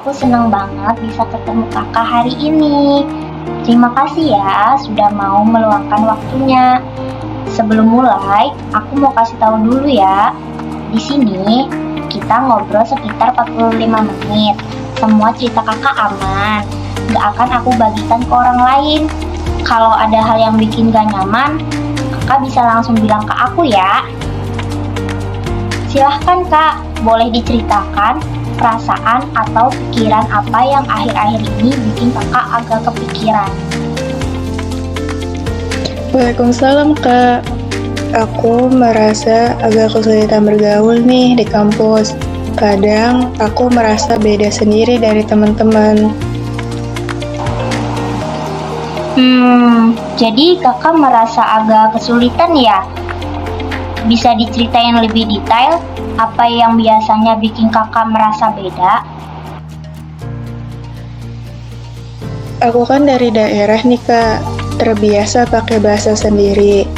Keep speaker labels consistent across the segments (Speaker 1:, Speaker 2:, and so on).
Speaker 1: aku senang banget bisa ketemu kakak hari ini. Terima kasih ya sudah mau meluangkan waktunya. Sebelum mulai, aku mau kasih tahu dulu ya. Di sini, kita ngobrol sekitar 45 menit. Semua cerita kakak aman. Gak akan aku bagikan ke orang lain. Kalau ada hal yang bikin gak nyaman, kakak bisa langsung bilang ke aku ya. Silahkan kak, boleh diceritakan perasaan atau pikiran apa yang akhir-akhir ini bikin kakak agak kepikiran.
Speaker 2: Waalaikumsalam Kak. Aku merasa agak kesulitan bergaul nih di kampus. Kadang aku merasa beda sendiri dari teman-teman.
Speaker 1: Jadi kakak merasa agak kesulitan ya? Bisa diceritain lebih detail apa yang biasanya bikin kakak merasa beda?
Speaker 2: Aku kan dari daerah nih Kak, terbiasa pakai bahasa sendiri.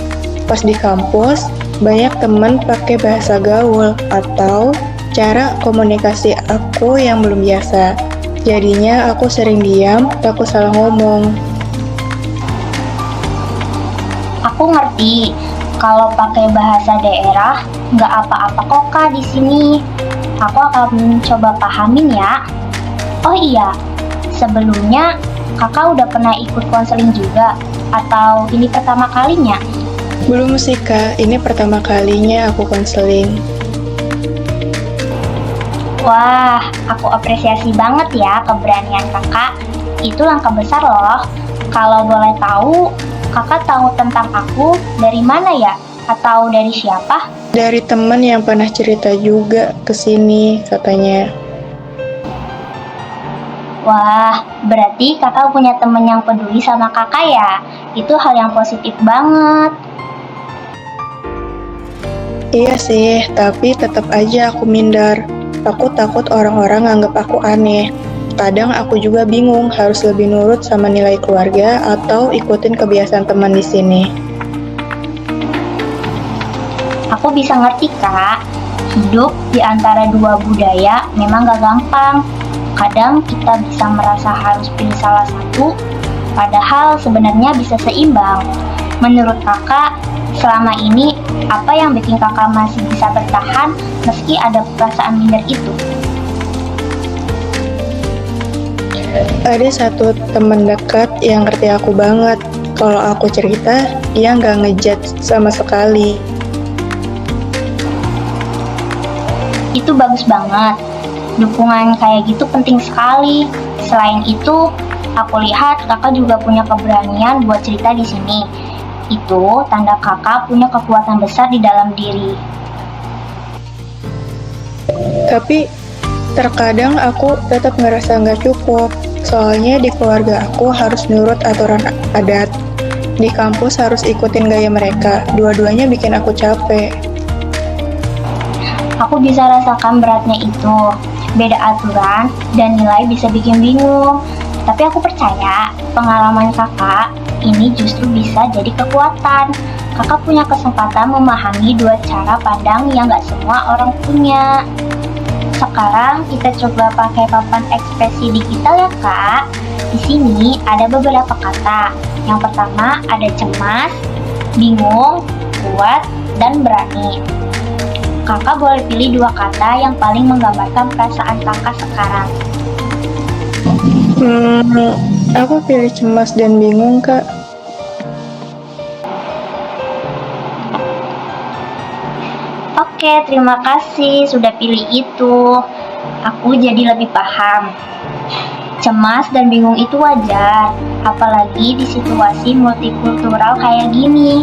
Speaker 2: Pas di kampus, banyak teman pakai bahasa gaul atau cara komunikasi aku yang belum biasa. Jadinya aku sering diam, takut salah ngomong.
Speaker 1: Aku ngerti kalau pakai bahasa daerah nggak apa-apa kok kak di sini. Aku akan coba pahamin ya. Oh iya, sebelumnya kakak udah pernah ikut konseling juga atau ini pertama kalinya?
Speaker 2: Belum sih Kak, ini pertama kalinya aku konseling.
Speaker 1: Wah, aku apresiasi banget ya keberanian kakak. Itu langkah besar loh. Kalau boleh tahu, kakak tahu tentang aku dari mana ya? Atau dari siapa?
Speaker 2: Dari teman yang pernah cerita juga ke sini katanya.
Speaker 1: Wah, berarti kakak punya temen yang peduli sama kakak ya? Itu hal yang positif banget.
Speaker 2: Iya sih, tapi tetap aja aku minder. Aku takut orang-orang nganggap aku aneh. Kadang aku juga bingung harus lebih nurut sama nilai keluarga atau ikutin kebiasaan teman di sini.
Speaker 1: Aku bisa ngerti kak, hidup di antara dua budaya memang gak gampang. Kadang kita bisa merasa harus pilih salah satu, padahal sebenarnya bisa seimbang. Menurut kakak, selama ini apa yang bikin kakak masih bisa bertahan meski ada perasaan minder itu?
Speaker 2: Ada satu teman dekat yang ngerti aku banget. Kalau aku cerita, dia nggak ngejudge sama sekali.
Speaker 1: Itu bagus banget. Dukungan kayak gitu penting sekali. Selain itu, aku lihat kakak juga punya keberanian buat cerita di sini. Itu tanda kakak punya kekuatan besar di dalam diri.
Speaker 2: Tapi terkadang aku tetap ngerasa nggak cukup. Soalnya di keluarga aku harus nurut aturan adat. Di kampus harus ikutin gaya mereka. Dua-duanya bikin aku capek.
Speaker 1: Aku bisa rasakan beratnya itu. Beda aturan dan nilai bisa bikin bingung. Tapi aku percaya pengalaman kakak ini justru bisa jadi kekuatan. Kakak punya kesempatan memahami dua cara pandang yang gak semua orang punya. Sekarang kita coba pakai papan ekspresi digital ya kak. Di sini ada beberapa kata. Yang pertama ada cemas, bingung, kuat, dan berani. Kakak boleh pilih dua kata yang paling menggambarkan perasaan kakak sekarang.
Speaker 2: Aku pilih cemas dan bingung, Kak.
Speaker 1: Oke, terima kasih sudah pilih itu. Aku jadi lebih paham. Cemas dan bingung itu wajar, apalagi di situasi multikultural kayak gini.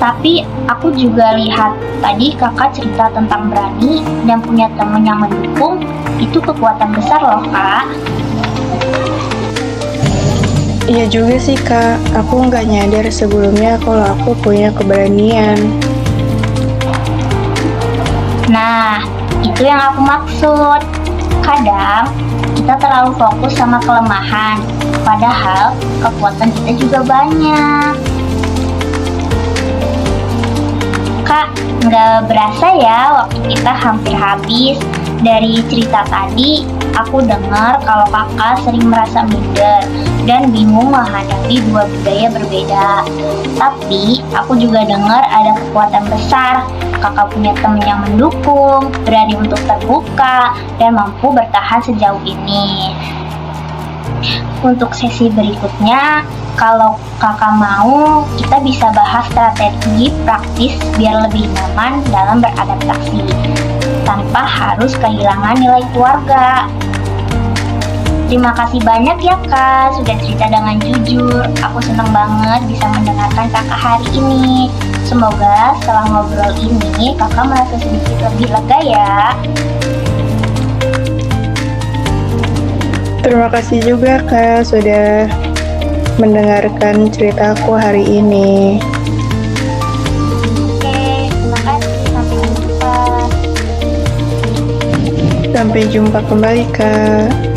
Speaker 1: Tapi aku juga lihat tadi kakak cerita tentang berani dan punya temen yang mendukung. Itu kekuatan besar loh kak.
Speaker 2: Iya juga sih, Kak. Aku nggak nyadar sebelumnya kalau aku punya keberanian.
Speaker 1: Nah, itu yang aku maksud. Kadang kita terlalu fokus sama kelemahan, padahal kekuatan kita juga banyak. Kak, nggak berasa ya waktu kita hampir habis Dari cerita tadi, aku dengar kalau kakak sering merasa minder dan bingung menghadapi dua budaya berbeda. Tapi, aku juga dengar ada kekuatan besar. Kakak punya teman yang mendukung, berani untuk terbuka, dan mampu bertahan sejauh ini. Untuk sesi berikutnya, kalau kakak mau, kita bisa bahas strategi praktis biar lebih nyaman dalam beradaptasi, tanpa harus kehilangan nilai keluarga. Terima kasih banyak ya kak, sudah cerita dengan jujur. Aku senang banget bisa mendengarkan kakak hari ini. Semoga setelah ngobrol ini, kakak merasa sedikit lebih lega ya.
Speaker 2: Terima kasih juga Kak sudah mendengarkan ceritaku hari ini.
Speaker 1: Oke, terima kasih. Sampai jumpa.
Speaker 2: Sampai jumpa kembali Kak.